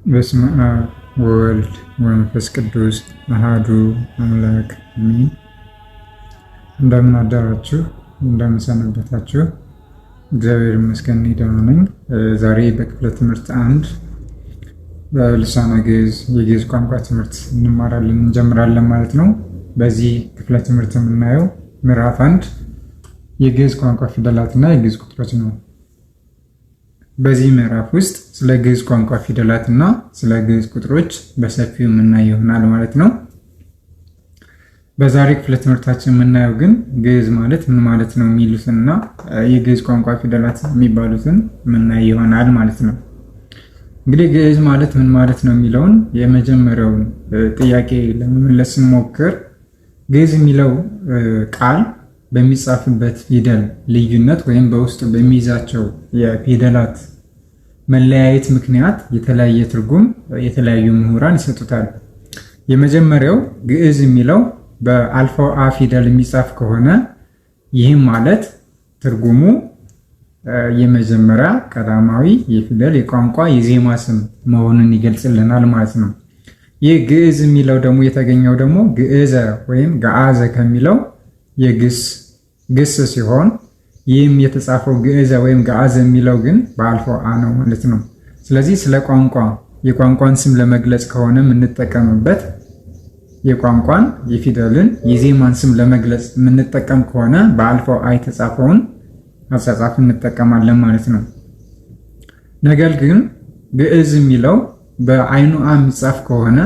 በስመ አብ ወወልድ ወመንፈስ ቅዱስ አሃዱ አምላክ አሜን። እንደምን አደራችሁ? እንደምን ሰነበታችሁ? እግዚአብሔር ይመስገን ደህና ነኝ። ዛሬ በክፍለ ትምህርት አንድ በልሳነ ግእዝ የግእዝ ቋንቋ ትምህርት እንጀምራለን ማለት ነው። በዚህ ክፍለ ትምህርት የምናየው ምዕራፍ 1 የግእዝ ቋንቋ ፊደላትና የግእዝ ቁጥሮች ነው። በዚህ ምዕራፍ ውስጥ ስለ ግእዝ ቋንቋ ፊደላት እና ስለ ግእዝ ቁጥሮች በሰፊው የምናየው ይሆናል ማለት ነው። በዛሬ ክፍለ ትምህርታችን የምናየው ግን ግእዝ ማለት ምን ማለት ነው የሚሉትና የግእዝ ቋንቋ ፊደላት የሚባሉትን የምናየው ይሆናል ማለት ነው። እንግዲህ ግእዝ ማለት ምን ማለት ነው የሚለውን የመጀመሪያውን ጥያቄ ለመመለስ ስንሞክር ግእዝ የሚለው ቃል በሚጻፍበት ፊደል ልዩነት ወይም በውስጡ በሚይዛቸው የፊደላት መለያየት ምክንያት የተለያየ ትርጉም የተለያዩ ምሁራን ይሰጡታል። የመጀመሪያው ግእዝ የሚለው በአልፋው አ ፊደል የሚጻፍ ከሆነ ይህም ማለት ትርጉሙ የመጀመሪያ ቀዳማዊ የፊደል የቋንቋ የዜማ ስም መሆኑን ይገልጽልናል ማለት ነው። ይህ ግእዝ የሚለው ደግሞ የተገኘው ደግሞ ግእዘ ወይም ገአዘ ከሚለው የግስ ሲሆን ይህም የተጻፈው ግእዘ ወይም ገአዘ የሚለው ግን በአልፋው አ ነው ማለት ነው። ስለዚህ ስለ የቋንቋን ስም ለመግለጽ ከሆነ የምንጠቀምበት የቋንቋን የፊደልን የዜማን ስም ለመግለጽ የምንጠቀም ከሆነ በአልፋው አ የተጻፈውን አጻጻፍ እንጠቀማለን ማለት ነው። ነገር ግን ግእዝ የሚለው በአይኑ አ የሚጻፍ ከሆነ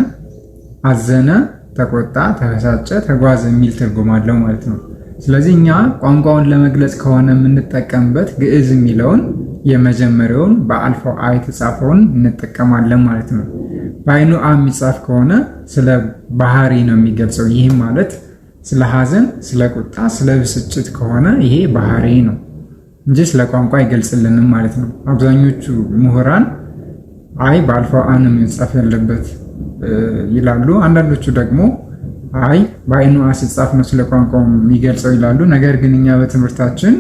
አዘነ፣ ተቆጣ፣ ተበሳጨ፣ ተጓዘ የሚል ትርጉም አለው ማለት ነው። ስለዚህ እኛ ቋንቋውን ለመግለጽ ከሆነ የምንጠቀምበት ግእዝ የሚለውን የመጀመሪያውን በአልፋው አ የተጻፈውን እንጠቀማለን ማለት ነው። በአይኑ አ የሚጻፍ ከሆነ ስለ ባህሪ ነው የሚገልጸው። ይህም ማለት ስለ ሐዘን፣ ስለ ቁጣ፣ ስለ ብስጭት ከሆነ ይሄ ባህሪ ነው እንጂ ስለ ቋንቋ አይገልጽልንም ማለት ነው። አብዛኞቹ ምሁራን አይ በአልፋው አ ነው የሚጻፍ ያለበት ይላሉ። አንዳንዶቹ ደግሞ አይ በአይኑ አ ሲጻፍ ነው ስለ ቋንቋው የሚገልጸው ይላሉ። ነገር ግን እኛ በትምህርታችን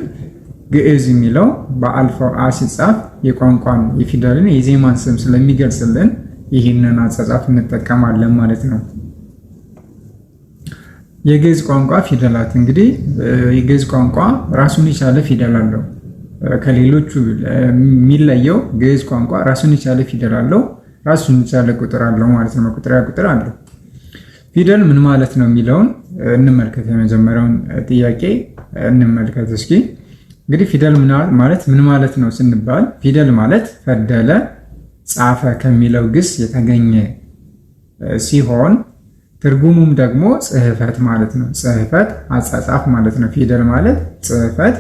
ግእዝ የሚለው በአልፋው አ ሲጻፍ የቋንቋን የፊደልን የዜማን ስም ስለሚገልጽልን ይህንን አጻጻፍ እንጠቀማለን ማለት ነው። የግእዝ ቋንቋ ፊደላት እንግዲህ የግእዝ ቋንቋ ራሱን የቻለ ፊደል አለው። ከሌሎቹ የሚለየው ግእዝ ቋንቋ ራሱን የቻለ ፊደል አለው፣ ራሱን የቻለ ቁጥር አለው ማለት ነው። መቁጠሪያ ቁጥር አለው። ፊደል ምን ማለት ነው የሚለውን እንመልከት። የመጀመሪያውን ጥያቄ እንመልከት እስኪ። እንግዲህ ፊደል ማለት ምን ማለት ነው ስንባል ፊደል ማለት ፈደለ፣ ጻፈ ከሚለው ግስ የተገኘ ሲሆን ትርጉሙም ደግሞ ጽሕፈት ማለት ነው። ጽሕፈት፣ አጻጻፍ ማለት ነው። ፊደል ማለት ጽሕፈት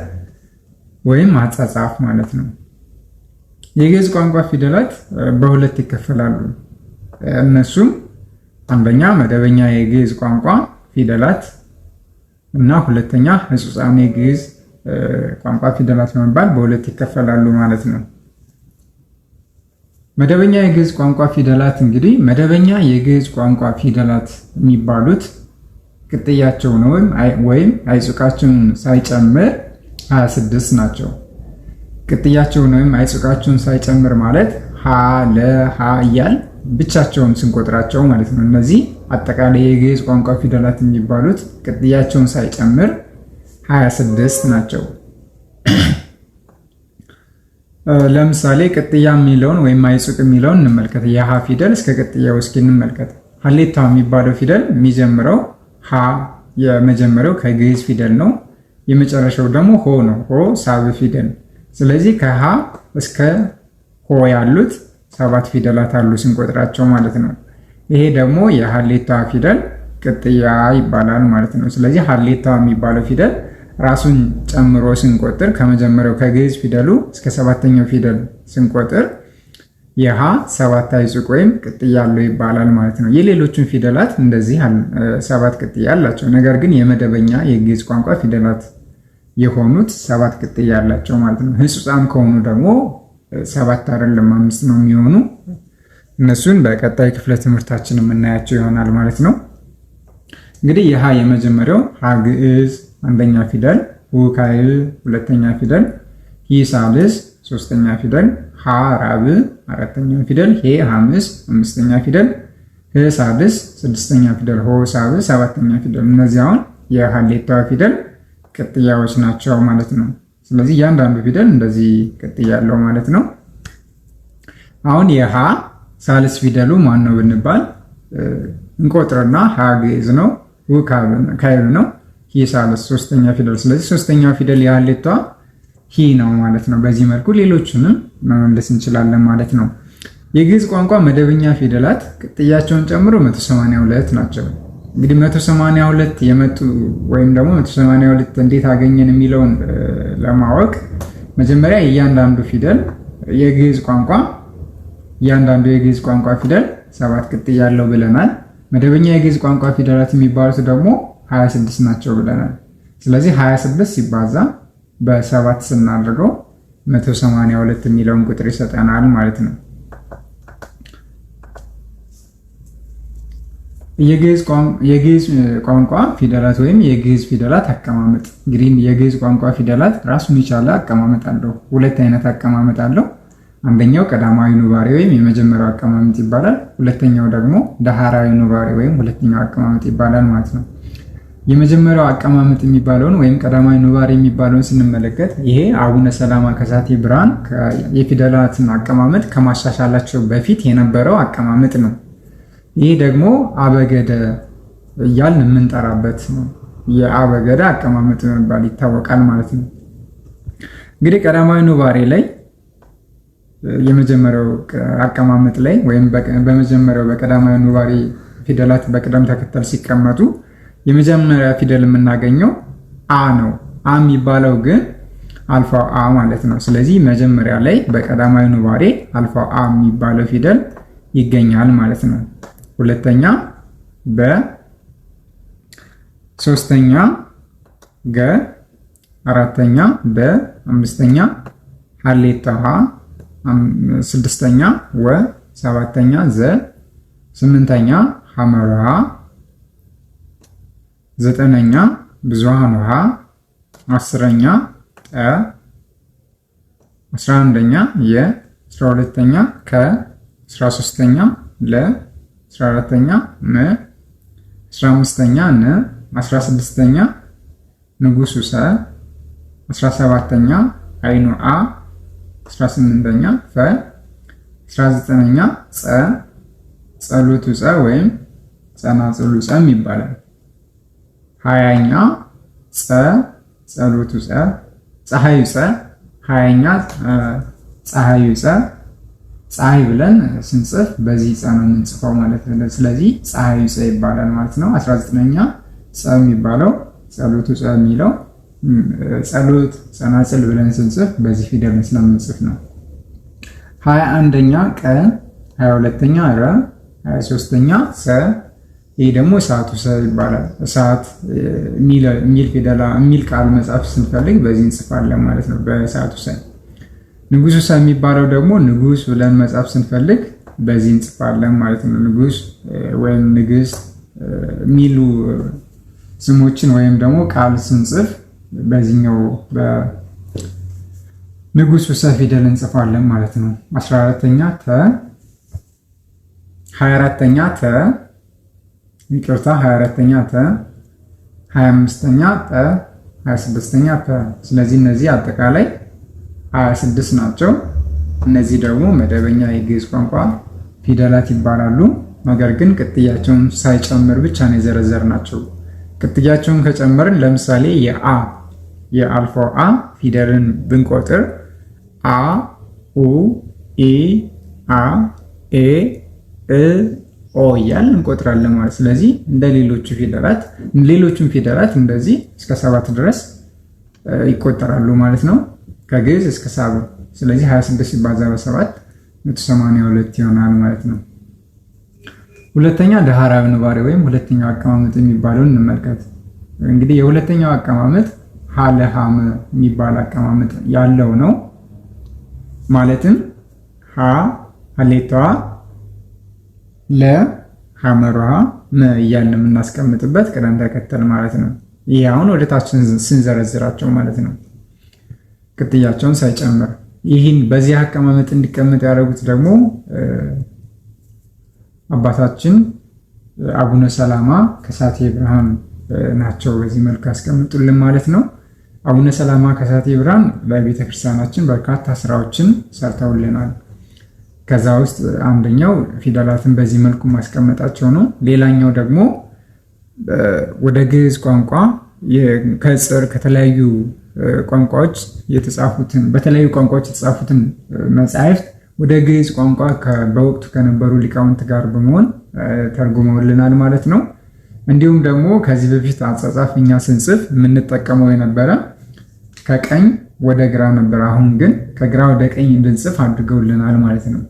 ወይም አጻጻፍ ማለት ነው። የግእዝ ቋንቋ ፊደላት በሁለት ይከፈላሉ። እነሱም አንደኛ መደበኛ የግእዝ ቋንቋ ፊደላት እና ሁለተኛ ሕጹፃን የግእዝ ቋንቋ ፊደላት በመባል በሁለት ይከፈላሉ ማለት ነው። መደበኛ የግእዝ ቋንቋ ፊደላት እንግዲህ መደበኛ የግእዝ ቋንቋ ፊደላት የሚባሉት ቅጥያቸውን ወይም አይጹቃቸውን ሳይጨምር 26 ናቸው። ቅጥያቸውን ወይም አይጹቃቸውን ሳይጨምር ማለት ሀ፣ ለ፣ ሀ እያል ብቻቸውን ስንቆጥራቸው ማለት ነው። እነዚህ አጠቃላይ የግእዝ ቋንቋ ፊደላት የሚባሉት ቅጥያቸውን ሳይጨምር 26 ናቸው። ለምሳሌ ቅጥያ የሚለውን ወይም አይጹቅ የሚለውን እንመልከት። የሀ ፊደል እስከ ቅጥያው እስኪ እንመልከት። ሀሌታ የሚባለው ፊደል የሚጀምረው ሀ የመጀመሪያው ከግእዝ ፊደል ነው። የመጨረሻው ደግሞ ሆ ነው። ሆ ሳብ ፊደል። ስለዚህ ከሀ እስከ ሆ ያሉት 7 ፊደላት አሉ ስንቆጥራቸው ማለት ነው። ይሄ ደግሞ የሀሌታ ፊደል ቅጥያ ይባላል ማለት ነው። ስለዚህ ሀሌታ የሚባለው ፊደል ራሱን ጨምሮ ስንቆጥር ከመጀመሪያው ከግእዝ ፊደሉ እስከ 7ኛው ፊደል ስንቆጥር የሀ 7 አይጹቅ ወይም ቅጥያ ያለው ይባላል ማለት ነው። የሌሎቹን ፊደላት እንደዚህ 7 ቅጥያ አላቸው። ነገር ግን የመደበኛ የግእዝ ቋንቋ ፊደላት የሆኑት 7 ቅጥያ ያላቸው ማለት ነው። ሕጹፃን ከሆኑ ደግሞ 7 አይደለም 5 ነው የሚሆኑ። እነሱን በቀጣይ ክፍለ ትምህርታችን የምናያቸው ይሆናል ማለት ነው። እንግዲህ የሀ የመጀመሪያው ሀ ግእዝ አንደኛ ፊደል፣ ሁ ካዕብ ሁለተኛ ፊደል፣ ሂ ሳልስ ሶስተኛ ፊደል፣ ሀ ሀ ራብዕ አራተኛው ፊደል፣ ሄ ሐምስ አምስተኛ ፊደል፣ ህ ሳድስ ስድስተኛ ፊደል፣ ሆ ሳብዕ ሰባተኛ ፊደል። እነዚህ አሁን የሀሌታ ፊደል ቅጥያዎች ናቸው ማለት ነው። ስለዚህ እያንዳንዱ ፊደል እንደዚህ ቅጥያ ያለው ማለት ነው። አሁን የሀ ሳልስ ፊደሉ ማን ነው ብንባል እንቆጥርና ሀ ግዕዝ ነው፣ ው ካዕብ ነው፣ ሂ ሳልስ ሶስተኛ ፊደል። ስለዚህ ሶስተኛው ፊደል የሀሌቷ ሂ ነው ማለት ነው። በዚህ መልኩ ሌሎቹንም መመለስ እንችላለን ማለት ነው። የግዕዝ ቋንቋ መደበኛ ፊደላት ቅጥያቸውን ጨምሮ 182 ናቸው። እንግዲህ 182 የመጡ ወይም ደግሞ 182 እንዴት አገኘን የሚለውን ለማወቅ መጀመሪያ እያንዳንዱ ፊደል የግዕዝ ቋንቋ እያንዳንዱ የግዕዝ ቋንቋ ፊደል 7 ቅጥያ ያለው ብለናል። መደበኛ የግዕዝ ቋንቋ ፊደላት የሚባሉት ደግሞ 26 ናቸው ብለናል። ስለዚህ 26 ሲባዛ በ7 ስናደርገው 182 የሚለውን ቁጥር ይሰጠናል ማለት ነው። የግዕዝ ቋንቋ ፊደላት ወይም የግዕዝ ፊደላት አቀማመጥ። እንግዲህ የግዕዝ ቋንቋ ፊደላት ራሱን የቻለ አቀማመጥ አለው። ሁለት አይነት አቀማመጥ አለው። አንደኛው ቀዳማዊ ኑባሬ ወይም የመጀመሪያው አቀማመጥ ይባላል። ሁለተኛው ደግሞ ዳህራዊ ኑባሬ ወይም ሁለተኛው አቀማመጥ ይባላል ማለት ነው። የመጀመሪያው አቀማመጥ የሚባለውን ወይም ቀዳማዊ ኑባሬ የሚባለውን ስንመለከት ይሄ አቡነ ሰላማ ከሳቴ ብርሃን የፊደላትን አቀማመጥ ከማሻሻላቸው በፊት የነበረው አቀማመጥ ነው። ይህ ደግሞ አበገደ እያልን የምንጠራበት ነው። የአበገደ አቀማመጥ በመባል ይታወቃል ማለት ነው። እንግዲህ ቀዳማዊ ኑባሬ ላይ የመጀመሪያው አቀማመጥ ላይ ወይም በመጀመሪያው በቀዳማዊ ኑባሬ ፊደላት በቅደም ተከተል ሲቀመጡ የመጀመሪያ ፊደል የምናገኘው አ ነው። አ የሚባለው ግን አልፋው አ ማለት ነው። ስለዚህ መጀመሪያ ላይ በቀዳማዊ ኑባሬ አልፋው አ የሚባለው ፊደል ይገኛል ማለት ነው። ሁለተኛ በ፣ ሶስተኛ ገ፣ አራተኛ በ፣ አምስተኛ ሀሌታ ሀ፣ ስድስተኛ ወ፣ ሰባተኛ ዘ፣ ስምንተኛ ሐመር ሀ፣ ዘጠነኛ ብዙሃን ውሃ፣ አስረኛ ጠ፣ 11ኛ የ፣ 12ኛ ከ፣ 13ኛ ለ፣ 14ኛ መ፣ 15ኛ ነ፣ 16ኛ ንጉሱ ሰ፣ 17ኛ አይኑ አ፣ 18ኛ ፈ፣ 19ኛ ጸ፣ ጸሎቱ ጸ ወይም ጸናጽሉ ጸም ይባላል። 20ኛ ጸ፣ ጸሎቱ ጸ፣ ፀሐዩ ጸ፣ 20ኛ ፀሐዩ ጸ። ፀሐይ ብለን ስንጽፍ በዚህ ጸ ነው የምንጽፈው ማለት ነው። ስለዚህ ፀሐዩ ጸ ይባላል ማለት ነው። 19ኛ ጸ የሚባለው ጸሎቱ ጸ የሚለው ጸሎት ጸናጽል ብለን ስንጽፍ በዚህ ፊደል ስለምንጽፍ ነው። 21ኛ ቀ፣ 22ኛ ረ፣ 23ኛ ሰ። ይህ ደግሞ እሳቱ ሰ ይባላል። እሳት የሚል ቃል መጻፍ ስንፈልግ በዚህ እንጽፋለን ማለት ነው፣ በእሳቱ ሰ። ንጉሱ ሰ የሚባለው ደግሞ ንጉስ ብለን መጻፍ ስንፈልግ በዚህ እንጽፋለን ማለት ነው። ንጉስ ወይም ንግስት የሚሉ ስሞችን ወይም ደግሞ ቃል ስንጽፍ በዚህኛው በንጉሱ ሰ ፊደል እንጽፋለን ማለት ነው። 14ኛ ተ፣ 24ኛ ተ፣ ይቅርታ 24ኛ ተ፣ 25ኛ ጠ፣ 26ኛ ፐ። ስለዚህ እነዚህ አጠቃላይ 26 ናቸው። እነዚህ ደግሞ መደበኛ የግዕዝ ቋንቋ ፊደላት ይባላሉ። ነገር ግን ቅጥያቸውን ሳይጨምር ብቻ ነው የዘረዘርናቸው። ቅጥያቸውን ከጨመርን ለምሳሌ የአልፋው አ ፊደልን ብንቆጥር አ፣ ኡ፣ ኢ፣ አ፣ ኤ፣ እ፣ ኦ እያልን እንቆጥራለን ማለት። ስለዚህ እንደ ሌሎቹም ፊደላት እንደዚህ እስከ 7 ድረስ ይቆጠራሉ ማለት ነው፣ ከግዕዝ እስከ ሳብ። ስለዚህ 26 ሲባዛ በ7 182 ይሆናል ማለት ነው። ሁለተኛ ዳህራዊ ኑባሬ ወይም ሁለተኛው አቀማመጥ የሚባለውን እንመልከት። እንግዲህ የሁለተኛው አቀማመጥ ሀለሃመ የሚባል አቀማመጥ ያለው ነው። ማለትም ሀ ሀሌታዋ፣ ለ ሐመሯ፣ መ እያልን የምናስቀምጥበት ቅደም ተከተል ማለት ነው። ይህ አሁን ወደ ታች ስንዘረዝራቸው ማለት ነው፣ ቅጥያቸውን ሳይጨምር። ይህን በዚህ አቀማመጥ እንዲቀመጥ ያደረጉት ደግሞ አባታችን አቡነ ሰላማ ከሳቴ ብርሃን ናቸው። በዚህ መልኩ ያስቀምጡልን ማለት ነው። አቡነ ሰላማ ከሳቴ ብርሃን በቤተክርስቲያናችን በርካታ ስራዎችን ሰርተውልናል። ከዛ ውስጥ አንደኛው ፊደላትን በዚህ መልኩ ማስቀመጣቸው ነው። ሌላኛው ደግሞ ወደ ግዕዝ ቋንቋ ከጽር ከተለያዩ ቋንቋዎች የተጻፉትን በተለያዩ ቋንቋዎች የተጻፉትን መጻሕፍት ወደ ግዕዝ ቋንቋ በወቅቱ ከነበሩ ሊቃውንት ጋር በመሆን ተርጉመውልናል ማለት ነው። እንዲሁም ደግሞ ከዚህ በፊት አጻጻፍ እኛ ስንጽፍ የምንጠቀመው የነበረ ከቀኝ ወደ ግራ ነበር። አሁን ግን ከግራ ወደ ቀኝ እንድንጽፍ አድርገውልናል ማለት ነው።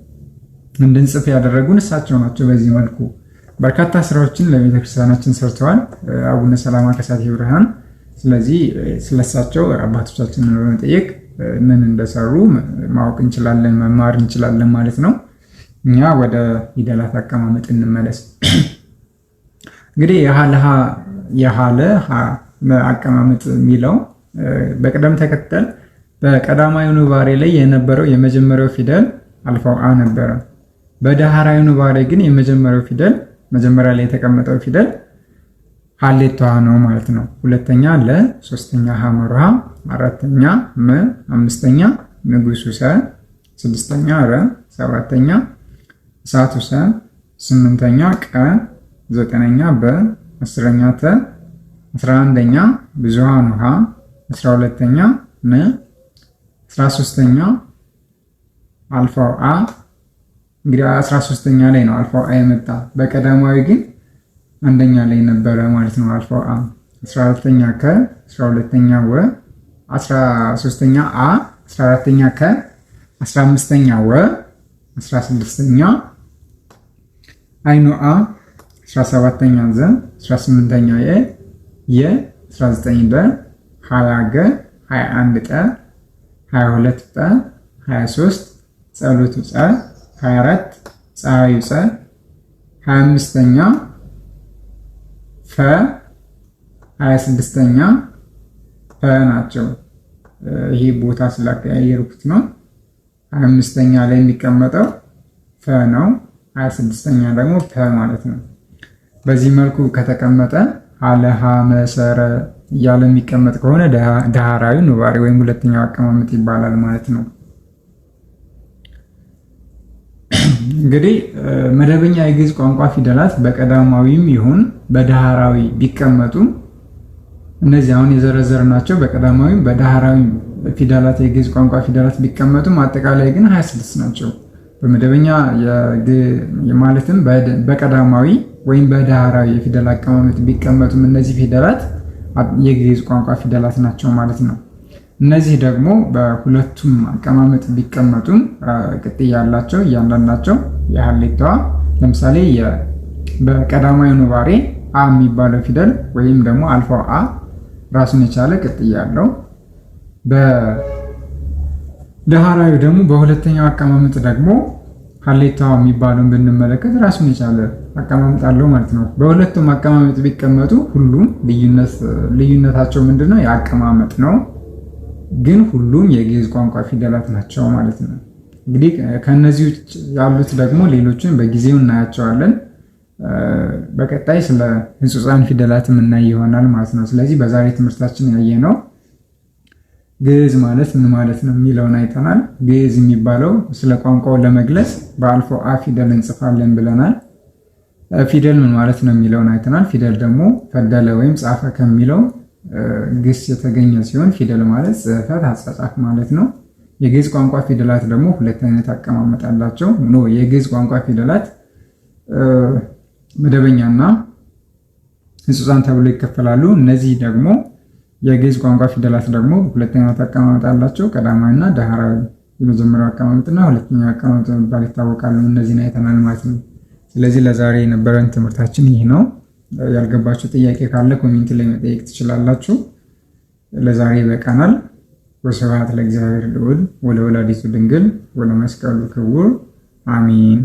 እንድንጽፍ ያደረጉን እሳቸው ናቸው። በዚህ መልኩ በርካታ ስራዎችን ለቤተክርስቲያናችን ሰርተዋል አቡነ ሰላማ ከሳቴ ብርሃን። ስለዚህ ስለሳቸው አባቶቻችንን በመጠየቅ ምን እንደሰሩ ማወቅ እንችላለን፣ መማር እንችላለን ማለት ነው። እኛ ወደ ፊደላት አቀማመጥ እንመለስ። እንግዲህ የሃለ አቀማመጥ የሚለው በቅደም ተከተል በቀዳማዊ ኑባሬ ላይ የነበረው የመጀመሪያው ፊደል አልፋው አ ነበረ። በዳህራዊ ኑባሬ ግን የመጀመሪያው ፊደል መጀመሪያ ላይ የተቀመጠው ፊደል ሀሌቷ ነው ማለት ነው። ሁለተኛ ለ፣ ሶስተኛ ሐመርሃ፣ አራተኛ መ፣ አምስተኛ ንጉሱ ሰ፣ ስድስተኛ ረ፣ ሰባተኛ እሳቱ ሰ፣ ስምንተኛ ቀ፣ ዘጠነኛ በ፣ አስረኛ ተ፣ 11ኛ ብዙሃን ውሃ፣ 12ኛ ነ፣ 13ኛ አልፋው አ። እንግዲህ 13ኛ ላይ ነው አልፋው አ የመጣ። በቀዳማዊ ግን አንደኛ ላይ ነበረ ማለት ነው አልፋው አ። 14ኛ ከ፣ 12ኛ ወ፣ 13ኛ አ፣ 14ኛ ከ፣ 15ኛ ወ፣ 16ኛ አይኑ አ፣ 17ኛ ዘ፣ 18ኛ የ፣ 19 ደ፣ 20 ገ፣ 21 ጠ፣ 22 ጠ፣ 23 ጸሎቱ ጸ፣ 24 ፀሐዩ ፀ፣ 25ኛ ፈ፣ 26ኛ ፈ ናቸው። ይሄ ቦታ ስላቀያየርኩት ነው። 25ኛ ላይ የሚቀመጠው ፈ ነው። 26ኛ ደግሞ ፈ ማለት ነው። በዚህ መልኩ ከተቀመጠ አለሃ መሰረ እያለ የሚቀመጥ ከሆነ ዳህራዊ ኑባሬ ወይም ሁለተኛው አቀማመጥ ይባላል ማለት ነው። እንግዲህ መደበኛ የግዕዝ ቋንቋ ፊደላት በቀዳማዊም ይሁን በዳህራዊ ቢቀመጡ እነዚህ አሁን የዘረዘርናቸው በቀዳማዊም በዳህራዊም ፊደላት የግዕዝ ቋንቋ ፊደላት ቢቀመጡም አጠቃላይ ግን 26 ናቸው። በመደበኛ ማለትም በቀዳማዊ ወይም በዳህራዊ የፊደል አቀማመጥ ቢቀመጡም እነዚህ ፊደላት የግዕዝ ቋንቋ ፊደላት ናቸው ማለት ነው። እነዚህ ደግሞ በሁለቱም አቀማመጥ ቢቀመጡም ቅጥያ ያላቸው እያንዳንዳቸው የሀሌታዋ ለምሳሌ በቀዳማዊ ኑባሬ አ የሚባለው ፊደል ወይም ደግሞ አልፋው አ ራሱን የቻለ ቅጥያ ያለው፣ በዳህራዊ ደግሞ በሁለተኛው አቀማመጥ ደግሞ ሀሌታዋ የሚባለውን ብንመለከት ራሱን የቻለ አቀማመጥ አለው ማለት ነው። በሁለቱም አቀማመጥ ቢቀመጡ ሁሉም ልዩነታቸው ምንድነው? የአቀማመጥ ነው። ግን ሁሉም የግዕዝ ቋንቋ ፊደላት ናቸው ማለት ነው። እንግዲህ ከነዚህ ውጭ ያሉት ደግሞ ሌሎችን በጊዜው እናያቸዋለን። በቀጣይ ስለ ሕጹፃን ፊደላት የምናይ ይሆናል ማለት ነው። ስለዚህ በዛሬ ትምህርታችን ያየነው ግዕዝ ማለት ምን ማለት ነው የሚለውን አይተናል። ግዕዝ የሚባለው ስለ ቋንቋው ለመግለጽ በአልፋው አ ፊደል እንጽፋለን ብለናል። ፊደል ምን ማለት ነው የሚለውን አይተናል። ፊደል ደግሞ ፈደለ ወይም ጻፈ ከሚለው ግስ የተገኘ ሲሆን ፊደል ማለት ጽሕፈት፣ አጻጻፍ ማለት ነው። የግዕዝ ቋንቋ ፊደላት ደግሞ ሁለት አይነት አቀማመጥ አላቸው። የግዕዝ ቋንቋ ፊደላት መደበኛና ሕጹፃን ተብሎ ይከፈላሉ። እነዚህ ደግሞ የግዕዝ ቋንቋ ፊደላት ደግሞ ሁለት አይነት አቀማመጥ አላቸው። ቀዳማዊና ዳህራዊ፣ የመጀመሪያው አቀማመጥና ሁለተኛው አቀማመጥ በመባል ይታወቃሉ። እነዚህን አይተናል ማለት ነው። ስለዚህ ለዛሬ የነበረን ትምህርታችን ይህ ነው። ያልገባችሁ ጥያቄ ካለ ኮሜንት ላይ መጠየቅ ትችላላችሁ። ለዛሬ ይበቃናል። ወስብሐት ለእግዚአብሔር ልዑል ወለወላዲቱ ድንግል ወለመስቀሉ ክቡር አሜን።